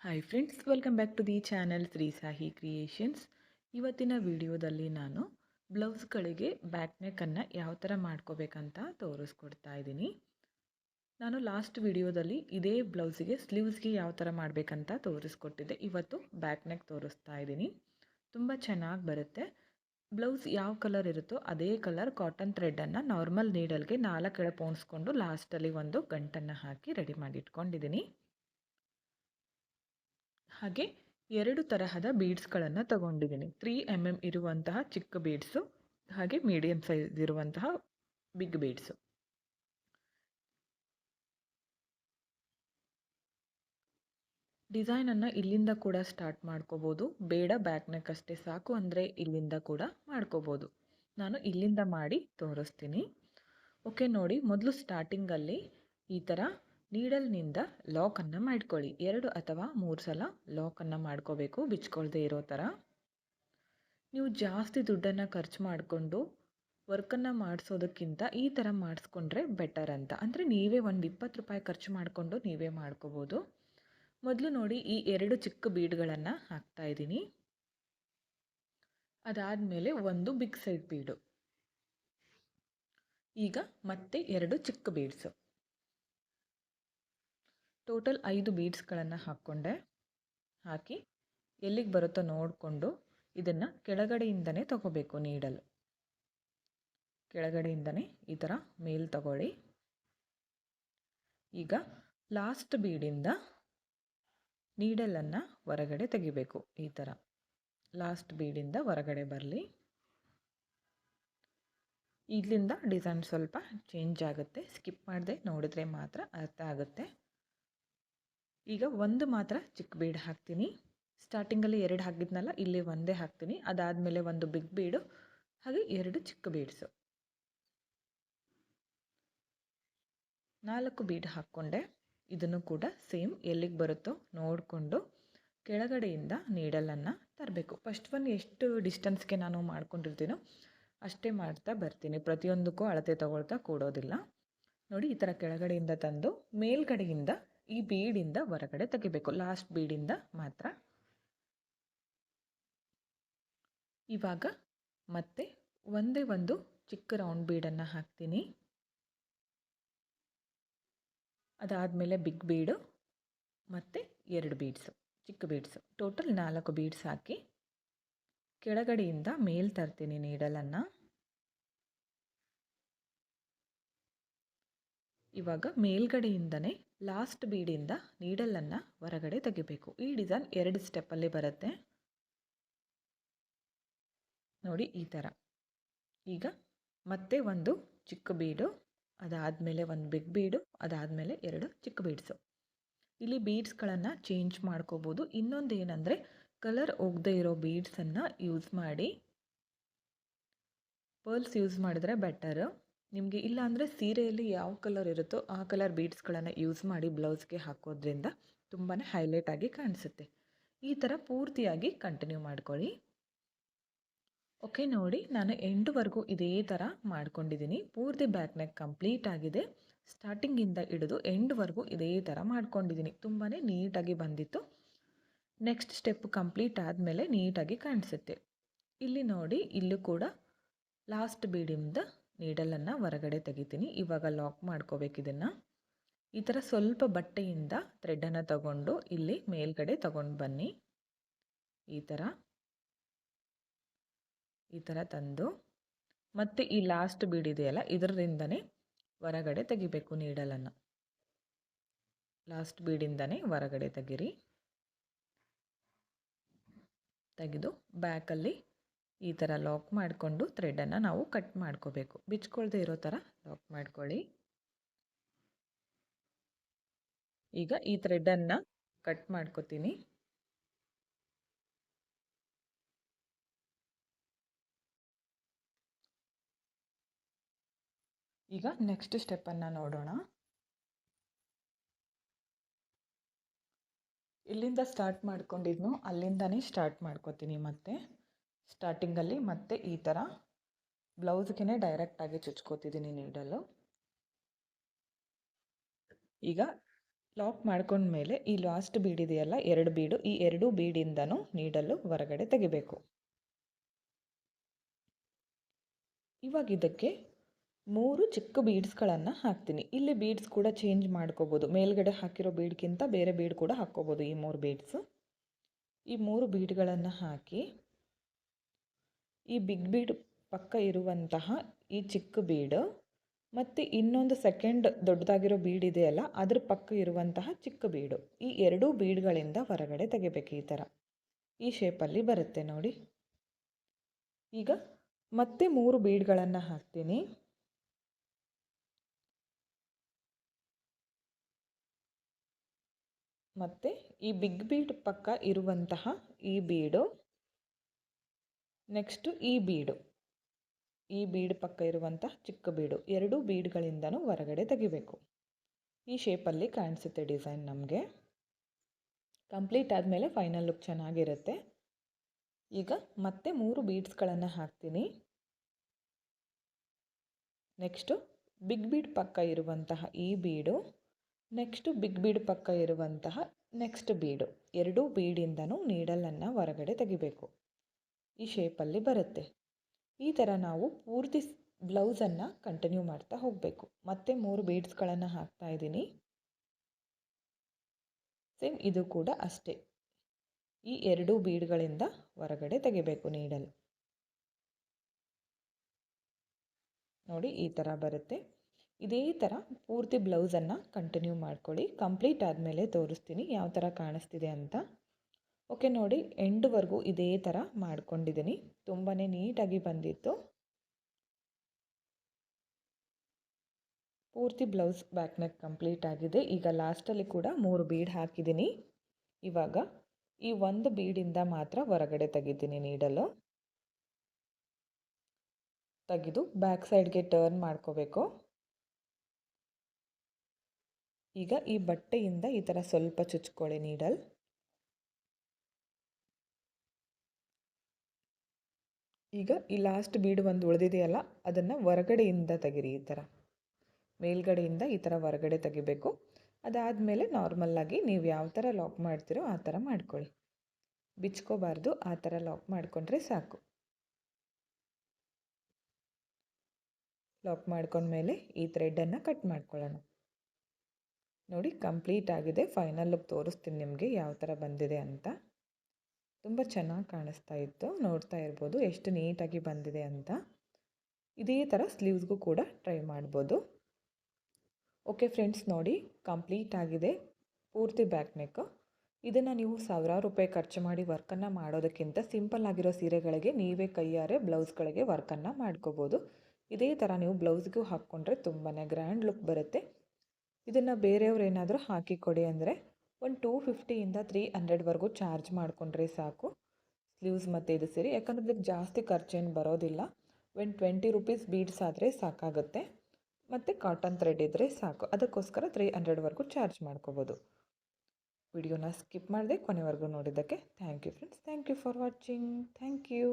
Hi friends, welcome back to the channel Shri Sahi creations. ಇವತ್ತಿನ ವಿಡಿಯೋದಲ್ಲಿ ನಾನು ಬ್ಲೌಸ್ಗಳಿಗೆ ಬ್ಯಾಕ್ ನೆಕ್ಕನ್ನು ಯಾವ ಥರ ಮಾಡ್ಕೋಬೇಕಂತ ತೋರಿಸ್ಕೊಡ್ತಾ ಇದ್ದೀನಿ. ನಾನು ಲಾಸ್ಟ್ ವಿಡಿಯೋದಲ್ಲಿ ಇದೇ ಬ್ಲೌಸಿಗೆ ಸ್ಲೀವ್ಸ್ಗೆ ಯಾವ ಥರ ಮಾಡಬೇಕಂತ ತೋರಿಸ್ಕೊಟ್ಟಿದ್ದೆ. ಇವತ್ತು ಬ್ಯಾಕ್ ನೆಕ್ ತೋರಿಸ್ತಾ ಇದ್ದೀನಿ. ತುಂಬ ಚೆನ್ನಾಗಿ ಬರುತ್ತೆ. ಬ್ಲೌಸ್ ಯಾವ ಕಲರ್ ಇರುತ್ತೋ ಅದೇ ಕಲರ್ ಕಾಟನ್ ಥ್ರೆಡನ್ನು ನಾರ್ಮಲ್ ನೀಡಲ್ಗೆ 4 ಎಳೆ ಪೋಣಿಸ್ಕೊಂಡು ಲಾಸ್ಟಲ್ಲಿ ಒಂದು ಗಂಟನ್ನು ಹಾಕಿ ರೆಡಿ ಮಾಡಿ ಇಟ್ಕೊಂಡಿದ್ದೀನಿ. ಹಾಗೆ 2 ತರಹದ ಬೀಡ್ಸ್ಗಳನ್ನು ತಗೊಂಡಿದ್ದೀನಿ. 3 mm ಇರುವಂತಹ ಚಿಕ್ಕ ಬೀಡ್ಸು, ಹಾಗೆ ಮೀಡಿಯಂ ಸೈಜ್ ಇರುವಂತಹ ಬಿಗ್ ಬೀಡ್ಸು. ಡಿಸೈನನ್ನು ಇಲ್ಲಿಂದ ಕೂಡ ಸ್ಟಾರ್ಟ್ ಮಾಡ್ಕೋಬೋದು. ಬೇಡ ಬ್ಯಾಕ್ ನೆಕ್ ಅಷ್ಟೇ ಸಾಕು ಅಂದರೆ ಇಲ್ಲಿಂದ ಕೂಡ ಮಾಡ್ಕೋಬೋದು. ನಾನು ಇಲ್ಲಿಂದ ಮಾಡಿ ತೋರಿಸ್ತೀನಿ. ಓಕೆ, ನೋಡಿ, ಮೊದಲು ಸ್ಟಾರ್ಟಿಂಗಲ್ಲಿ ಈ ಥರ ನೀಡಲ್ನಿಂದ ಲಾಕನ್ನು ಮಾಡ್ಕೊಳ್ಳಿ. 2 ಅಥವಾ 3 ಸಲ ಲಾಕನ್ನು ಮಾಡ್ಕೋಬೇಕು, ಬಿಚ್ಕೊಳ್ದೇ ಇರೋ ಥರ. ನೀವು ಜಾಸ್ತಿ ದುಡ್ಡನ್ನು ಖರ್ಚು ಮಾಡಿಕೊಂಡು ವರ್ಕನ್ನು ಮಾಡಿಸೋದಕ್ಕಿಂತ ಈ ಥರ ಮಾಡಿಸ್ಕೊಂಡ್ರೆ ಬೆಟರ್ ಅಂತ. ಅಂದರೆ ನೀವೇ ಒಂದು 20 ರೂಪಾಯಿ ಖರ್ಚು ಮಾಡಿಕೊಂಡು ನೀವೇ ಮಾಡ್ಕೋಬೋದು. ಮೊದಲು ನೋಡಿ, ಈ 2 ಚಿಕ್ಕ ಬೀಡ್ಗಳನ್ನು ಹಾಕ್ತಾಯಿದ್ದೀನಿ. ಅದಾದಮೇಲೆ ಒಂದು ಬಿಗ್ ಸೈಜ್ ಬೀಡು. ಈಗ ಮತ್ತೆ 2 ಚಿಕ್ಕ ಬೀಡ್ಸು. ಟೋಟಲ್ 5 ಬೀಡ್ಸ್ಗಳನ್ನು ಹಾಕಿ ಎಲ್ಲಿಗೆ ಬರುತ್ತೋ ನೋಡಿಕೊಂಡು ಇದನ್ನು ಕೆಳಗಡೆಯಿಂದನೇ ತಗೋಬೇಕು. ನೀಡಲ್ ಕೆಳಗಡೆಯಿಂದನೇ ಈ ಥರ ಮೇಲ್ ತಗೊಳ್ಳಿ. ಈಗ ಲಾಸ್ಟ್ ಬೀಡಿಂದ ನೀಡಲನ್ನು ಹೊರಗಡೆ ತೆಗಿಬೇಕು. ಈ ಥರ ಲಾಸ್ಟ್ ಬೀಡಿಂದ ಹೊರಗಡೆ ಬರಲಿ. ಇಲ್ಲಿಂದ ಡಿಸೈನ್ ಸ್ವಲ್ಪ ಚೇಂಜ್ ಆಗುತ್ತೆ. ಸ್ಕಿಪ್ ಮಾಡದೆ ನೋಡಿದ್ರೆ ಮಾತ್ರ ಅರ್ಥ ಆಗುತ್ತೆ. ಈಗ ಒಂದು ಮಾತ್ರ ಚಿಕ್ಕ ಬೀಡ್ ಹಾಕ್ತೀನಿ. ಸ್ಟಾರ್ಟಿಂಗಲ್ಲಿ 2 ಹಾಕಿದ್ನಲ್ಲ, ಇಲ್ಲಿ ಒಂದೇ ಹಾಕ್ತೀನಿ. ಅದಾದಮೇಲೆ ಒಂದು ಬಿಗ್ ಬೀಡು, ಹಾಗೆ 2 ಚಿಕ್ಕ ಬೀಡ್ಸು. 4 ಬೀಡ್ ಹಾಕ್ಕೊಂಡೆ. ಇದನ್ನು ಕೂಡ ಸೇಮ್ ಎಲ್ಲಿಗೆ ಬರುತ್ತೋ ನೋಡಿಕೊಂಡು ಕೆಳಗಡೆಯಿಂದ ನೀಡಲನ್ನು ತರಬೇಕು. ಫಸ್ಟ್ ಒನ್ ಎಷ್ಟು ಡಿಸ್ಟೆನ್ಸ್ಗೆ ನಾನು ಮಾಡ್ಕೊಂಡಿರ್ತೀನೋ ಅಷ್ಟೇ ಮಾಡ್ತಾ ಬರ್ತೀನಿ. ಪ್ರತಿಯೊಂದಕ್ಕೂ ಅಳತೆ ತಗೊಳ್ತಾ ಕೂಡೋದಿಲ್ಲ. ನೋಡಿ, ಈ ಥರ ಕೆಳಗಡೆಯಿಂದ ತಂದು ಮೇಲ್ಗಡೆಯಿಂದ ಈ ಬೀಡಿಂದ ಹೊರಗಡೆ ತೆಗಿಬೇಕು, ಲಾಸ್ಟ್ ಬೀಡಿಂದ ಮಾತ್ರ. ಇವಾಗ ಮತ್ತೆ ಒಂದೇ ಒಂದು ಚಿಕ್ಕ ರೌಂಡ್ ಬೀಡನ್ನು ಹಾಕ್ತೀನಿ. ಅದಾದಮೇಲೆ ಬಿಗ್ ಬೀಡು ಮತ್ತು 2 ಬೀಡ್ಸು, ಚಿಕ್ಕ ಬೀಡ್ಸು. ಟೋಟಲ್ 4 ಬೀಡ್ಸ್ ಹಾಕಿ ಕೆಳಗಡೆಯಿಂದ ಮೇಲ್ ತರ್ತೀನಿ ನೀಡಲನ್ನು. ಇವಾಗ ಮೇಲ್ಗಡೆಯಿಂದನೇ ಲಾಸ್ಟ್ ಬೀಡಿಂದ ನೀಡಲನ್ನು ಹೊರಗಡೆ ತೆಗಿಬೇಕು. ಈ ಡಿಸೈನ್ 2 ಸ್ಟೆಪ್ಪಲ್ಲಿ ಬರುತ್ತೆ ನೋಡಿ, ಈ ಥರ. ಈಗ ಮತ್ತೆ ಒಂದು ಚಿಕ್ಕ ಬೀಡು, ಅದಾದಮೇಲೆ ಒಂದು ಬಿಗ್ ಬೀಡು, ಅದಾದಮೇಲೆ 2 ಚಿಕ್ಕ ಬೀಡ್ಸು. ಇಲ್ಲಿ ಬೀಡ್ಸ್ಗಳನ್ನು ಚೇಂಜ್ ಮಾಡ್ಕೋಬೋದು. ಇನ್ನೊಂದು ಏನಂದರೆ, ಕಲರ್ ಹೋಗದೇ ಇರೋ ಬೀಡ್ಸನ್ನು ಯೂಸ್ ಮಾಡಿ. ಪರ್ಲ್ಸ್ ಯೂಸ್ ಮಾಡಿದ್ರೆ ಬೆಟರು ನಿಮಗೆ. ಇಲ್ಲ ಅಂದರೆ ಸೀರೆಯಲ್ಲಿ ಯಾವ ಕಲರ್ ಇರುತ್ತೋ ಆ ಕಲರ್ ಬೀಡ್ಸ್ಗಳನ್ನು ಯೂಸ್ ಮಾಡಿ ಬ್ಲೌಸ್ಗೆ ಹಾಕೋದ್ರಿಂದ ತುಂಬಾ ಹೈಲೈಟ್ ಆಗಿ ಕಾಣಿಸುತ್ತೆ. ಈ ಥರ ಪೂರ್ತಿಯಾಗಿ ಕಂಟಿನ್ಯೂ ಮಾಡ್ಕೊಳ್ಳಿ. ಓಕೆ, ನೋಡಿ, ನಾನು ಎಂಡ್ವರೆಗೂ ಇದೇ ಥರ ಮಾಡ್ಕೊಂಡಿದ್ದೀನಿ. ಪೂರ್ತಿ ಬ್ಯಾಕ್ ನೆಕ್ ಕಂಪ್ಲೀಟ್ ಆಗಿದೆ. ಸ್ಟಾರ್ಟಿಂಗಿಂದ ಹಿಡಿದು ಎಂಡ್ವರೆಗೂ ಇದೇ ಥರ ಮಾಡ್ಕೊಂಡಿದ್ದೀನಿ. ತುಂಬಾ ನೀಟಾಗಿ ಬಂದಿತ್ತು. ನೆಕ್ಸ್ಟ್ ಸ್ಟೆಪ್ ಕಂಪ್ಲೀಟ್ ಆದಮೇಲೆ ನೀಟಾಗಿ ಕಾಣಿಸುತ್ತೆ. ಇಲ್ಲಿ ನೋಡಿ, ಇಲ್ಲೂ ಕೂಡ ಲಾಸ್ಟ್ ಬೀಡಿಂದ ನೀಡಲನ್ನು ಹೊರಗಡೆ ತೆಗಿತೀನಿ. ಇವಾಗ ಲಾಕ್ ಮಾಡ್ಕೋಬೇಕು ಇದನ್ನು. ಈ ಥರ ಸ್ವಲ್ಪ ಬಟ್ಟೆಯಿಂದ ಥ್ರೆಡನ್ನು ತಗೊಂಡು ಇಲ್ಲಿ ಮೇಲ್ಗಡೆ ತಗೊಂಡು ಬನ್ನಿ. ಈ ಥರ ತಂದು ಮತ್ತೆ ಈ ಲಾಸ್ಟ್ ಬೀಡಿದೆಯಲ್ಲ, ಇದರಿಂದನೇ ಹೊರಗಡೆ ತೆಗಿಬೇಕು ನೀಡಲನ್ನು. ಲಾಸ್ಟ್ ಬೀಡಿಂದನೇ ಹೊರಗಡೆ ತೆಗಿರಿ. ತೆಗೆದು ಬ್ಯಾಕಲ್ಲಿ ಈ ಥರ ಲಾಕ್ ಮಾಡಿಕೊಂಡು ಥ್ರೆಡನ್ನು ನಾವು ಕಟ್ ಮಾಡ್ಕೋಬೇಕು. ಬಿಚ್ಕೊಳ್ದೇ ಇರೋ ಥರ ಲಾಕ್ ಮಾಡ್ಕೊಳ್ಳಿ. ಈಗ ಈ ಥ್ರೆಡನ್ನು ಕಟ್ ಮಾಡ್ಕೋತೀನಿ. ಈಗ ನೆಕ್ಸ್ಟ್ ಸ್ಟೆಪ್ಪನ್ನು ನೋಡೋಣ. ಇಲ್ಲಿಂದ ಸ್ಟಾರ್ಟ್ ಮಾಡ್ಕೊಂಡಿದ್ನು ಅಲ್ಲಿಂದನೇ ಸ್ಟಾರ್ಟ್ ಮಾಡ್ಕೋತೀನಿ. ಮತ್ತೆ ಸ್ಟಾರ್ಟಿಂಗಲ್ಲಿ ಮತ್ತೆ ಈ ಥರ ಬ್ಲೌಸ್ಗೆ ಡೈರೆಕ್ಟಾಗಿ ಚುಚ್ಕೋತಿದ್ದೀನಿ ನೀಡಲು. ಈಗ ಲಾಕ್ ಮಾಡ್ಕೊಂಡ್ಮೇಲೆ ಈ ಲಾಸ್ಟ್ ಬೀಡ್ ಇದೆಯಲ್ಲ, 2 ಬೀಡು, ಈ 2 ಬೀಡಿಂದನೂ ನೀಡಲು ಹೊರಗಡೆ ತೆಗಿಬೇಕು. ಇವಾಗ ಇದಕ್ಕೆ 3 ಚಿಕ್ಕ ಬೀಡ್ಸ್ಗಳನ್ನು ಹಾಕ್ತೀನಿ. ಇಲ್ಲಿ ಬೀಡ್ಸ್ ಕೂಡ ಚೇಂಜ್ ಮಾಡ್ಕೋಬೋದು. ಮೇಲ್ಗಡೆ ಹಾಕಿರೋ ಬೀಡ್ಗಿಂತ ಬೇರೆ ಬೀಡ್ ಕೂಡ ಹಾಕ್ಕೋಬೋದು. ಈ 3 ಬೀಡ್ಸು, ಈ 3 ಬೀಡ್ಗಳನ್ನು ಹಾಕಿ ಈ ಬಿಗ್ ಬೀಡ್ ಪಕ್ಕ ಇರುವಂತಹ ಈ ಚಿಕ್ಕ ಬೀಡು ಮತ್ತು ಇನ್ನೊಂದು ಸೆಕೆಂಡ್ ದೊಡ್ಡದಾಗಿರೋ ಬೀಡ್ ಇದೆಯಲ್ಲ, ಅದ್ರ ಪಕ್ಕ ಇರುವಂತಹ ಚಿಕ್ಕ ಬೀಡು, ಈ 2 ಬೀಡ್ಗಳಿಂದ ಹೊರಗಡೆ ತೆಗಿಬೇಕು. ಈ ಥರ ಈ ಶೇಪಲ್ಲಿ ಬರುತ್ತೆ ನೋಡಿ. ಈಗ ಮತ್ತೆ 3 ಬೀಡ್ಗಳನ್ನು ಹಾಕ್ತೀನಿ. ಮತ್ತು ಈ ಬಿಗ್ ಬೀಡ್ ಪಕ್ಕ ಇರುವಂತಹ ಈ ಬೀಡು, ನೆಕ್ಸ್ಟು ಈ ಬೀಡು, ಈ ಬೀಡ್ ಪಕ್ಕ ಇರುವಂತಹ ಚಿಕ್ಕ ಬೀಡು, 2 ಬೀಡ್ಗಳಿಂದನೂ ಹೊರಗಡೆ ತೆಗಿಬೇಕು. ಈ ಶೇಪಲ್ಲಿ ಕಾಣಿಸುತ್ತೆ ಡಿಸೈನ್ ನಮಗೆ. ಕಂಪ್ಲೀಟ್ ಆದಮೇಲೆ ಫೈನಲ್ ಲುಕ್ ಚೆನ್ನಾಗಿರುತ್ತೆ. ಈಗ ಮತ್ತೆ 3 ಬೀಡ್ಸ್ಗಳನ್ನು ಹಾಕ್ತೀನಿ. ನೆಕ್ಸ್ಟು ಬಿಗ್ ಬೀಡ್ ಪಕ್ಕ ಇರುವಂತಹ ಈ ಬೀಡು, ನೆಕ್ಸ್ಟು ಬಿಗ್ ಬೀಡ್ ಪಕ್ಕ ಇರುವಂತಹ ನೆಕ್ಸ್ಟ್ ಬೀಡು, 2 ಬೀಡಿಂದನೂ ನೀಡಲನ್ನು ಹೊರಗಡೆ ತೆಗಿಬೇಕು. ಈ ಶೇಪಲ್ಲಿ ಬರುತ್ತೆ. ಈ ಥರ ನಾವು ಪೂರ್ತಿ ಬ್ಲೌಸನ್ನು ಕಂಟಿನ್ಯೂ ಮಾಡ್ತಾ ಹೋಗಬೇಕು. ಮತ್ತೆ 3 ಬೀಡ್ಸ್ಗಳನ್ನು ಹಾಕ್ತಾ ಇದ್ದೀನಿ. ಸೇಮ್ ಇದು ಕೂಡ ಅಷ್ಟೇ, ಈ 2 ಬೀಡ್ಗಳಿಂದ ಹೊರಗಡೆ ತೆಗಿಬೇಕು ನೀಡಲ್. ನೋಡಿ ಈ ಥರ ಬರುತ್ತೆ. ಇದೇ ಥರ ಪೂರ್ತಿ ಬ್ಲೌಸನ್ನು ಕಂಟಿನ್ಯೂ ಮಾಡ್ಕೊಳ್ಳಿ. ಕಂಪ್ಲೀಟ್ ಆದಮೇಲೆ ತೋರಿಸ್ತೀನಿ ಯಾವ ಥರ ಕಾಣಿಸ್ತಿದೆ ಅಂತ. ಓಕೆ ನೋಡಿ, ಎಂಡ್ವರೆಗೂ ಇದೇ ಥರ ಮಾಡ್ಕೊಂಡಿದ್ದೀನಿ. ತುಂಬಾ ನೀಟಾಗಿ ಬಂದಿತ್ತು. ಪೂರ್ತಿ ಬ್ಲೌಸ್ ಬ್ಯಾಕ್ ನೆಕ್ ಕಂಪ್ಲೀಟ್ ಆಗಿದೆ. ಈಗ ಲಾಸ್ಟಲ್ಲಿ ಕೂಡ 3 ಬೀಡ್ ಹಾಕಿದ್ದೀನಿ. ಇವಾಗ ಈ 1 ಬೀಡಿಂದ ಮಾತ್ರ ಹೊರಗಡೆ ತೆಗಿತೀನಿ ನೀಡಲು. ತೆಗೆದು ಬ್ಯಾಕ್ ಸೈಡ್ಗೆ ಟರ್ನ್ ಮಾಡ್ಕೋಬೇಕು. ಈಗ ಈ ಬಟ್ಟೆಯಿಂದ ಈ ಥರ ಸ್ವಲ್ಪ ಚುಚ್ಕೊಳ್ಳಿ ನೀಡಲ್. ಈಗ ಈ ಲಾಸ್ಟ್ ಬೀಡ್ ಒಂದು ಉಳಿದಿದೆಯಲ್ಲ, ಅದನ್ನು ಹೊರಗಡೆಯಿಂದ ತೆಗಿರಿ. ಈ ಥರ ಮೇಲ್ಗಡೆಯಿಂದ ಈ ಥರ ಹೊರಗಡೆ ತೆಗಿಬೇಕು. ಅದಾದಮೇಲೆ ನಾರ್ಮಲ್ಲಾಗಿ ನೀವು ಯಾವ ಥರ ಲಾಕ್ ಮಾಡ್ತೀರೋ ಆ ಥರ ಮಾಡ್ಕೊಳ್ಳಿ. ಬಿಚ್ಕೋಬಾರ್ದು, ಆ ಥರ ಲಾಕ್ ಮಾಡಿಕೊಂಡ್ರೆ ಸಾಕು. ಲಾಕ್ ಮಾಡ್ಕೊಂಡ್ಮೇಲೆ ಈ ಥ್ರೆಡನ್ನು ಕಟ್ ಮಾಡ್ಕೊಳ್ಳೋಣ. ನೋಡಿ ಕಂಪ್ಲೀಟ್ ಆಗಿದೆ. ಫೈನಲ್ ಲುಕ್ ತೋರಿಸ್ತೀನಿ ನಿಮಗೆ ಯಾವ ಥರ ಬಂದಿದೆ ಅಂತ. ತುಂಬ ಚೆನ್ನಾಗಿ ಕಾಣಿಸ್ತಾ ಇತ್ತು, ನೋಡ್ತಾ ಇರ್ಬೋದು ಎಷ್ಟು ನೀಟಾಗಿ ಬಂದಿದೆ ಅಂತ. ಇದೇ ಥರ ಸ್ಲೀವ್ಸ್ಗೂ ಕೂಡ ಟ್ರೈ ಮಾಡ್ಬೋದು. ಓಕೆ ಫ್ರೆಂಡ್ಸ್, ನೋಡಿ ಕಂಪ್ಲೀಟ್ ಆಗಿದೆ ಪೂರ್ತಿ ಬ್ಯಾಕ್ ನೆಕ್. ಇದನ್ನು ನೀವು ಸಾವಿರಾರು ರೂಪಾಯಿ ಖರ್ಚು ಮಾಡಿ ವರ್ಕನ್ನು ಮಾಡೋದಕ್ಕಿಂತ ಸಿಂಪಲ್ ಆಗಿರೋ ಸೀರೆಗಳಿಗೆ ನೀವೇ ಕೈಯಾರೆ ಬ್ಲೌಸ್ಗಳಿಗೆ ವರ್ಕನ್ನು ಮಾಡ್ಕೋಬೋದು. ಇದೇ ಥರ ನೀವು ಬ್ಲೌಸ್ಗೂ ಹಾಕ್ಕೊಂಡ್ರೆ ತುಂಬಾ ಗ್ರ್ಯಾಂಡ್ ಲುಕ್ ಬರುತ್ತೆ. ಇದನ್ನು ಬೇರೆಯವ್ರು ಏನಾದರೂ ಹಾಕಿಕೊಡಿ ಅಂದರೆ ಒಂದು 250ಇಂದ 300ವರೆಗೂ ಚಾರ್ಜ್ ಮಾಡಿಕೊಂಡ್ರೆ ಸಾಕು, ಸ್ಲೀವ್ಸ್ ಮತ್ತು ಇದು ಸೇರಿ. ಯಾಕಂದರೆ ಇದಕ್ಕೆ ಜಾಸ್ತಿ ಖರ್ಚೇನು ಬರೋದಿಲ್ಲ. 20 ರುಪೀಸ್ ಬೀಡ್ಸ್ ಆದರೆ ಸಾಕಾಗುತ್ತೆ, ಮತ್ತು ಕಾಟನ್ ಥ್ರೆಡ್ ಇದ್ದರೆ ಸಾಕು. ಅದಕ್ಕೋಸ್ಕರ 300ವರೆಗೂ ಚಾರ್ಜ್ ಮಾಡ್ಕೋಬೋದು. ವಿಡಿಯೋನ ಸ್ಕಿಪ್ ಮಾಡಿದೆ ಕೊನೆವರೆಗೂ ನೋಡಿದ್ದಕ್ಕೆ thank you friends. Thank you for watching. Thank you.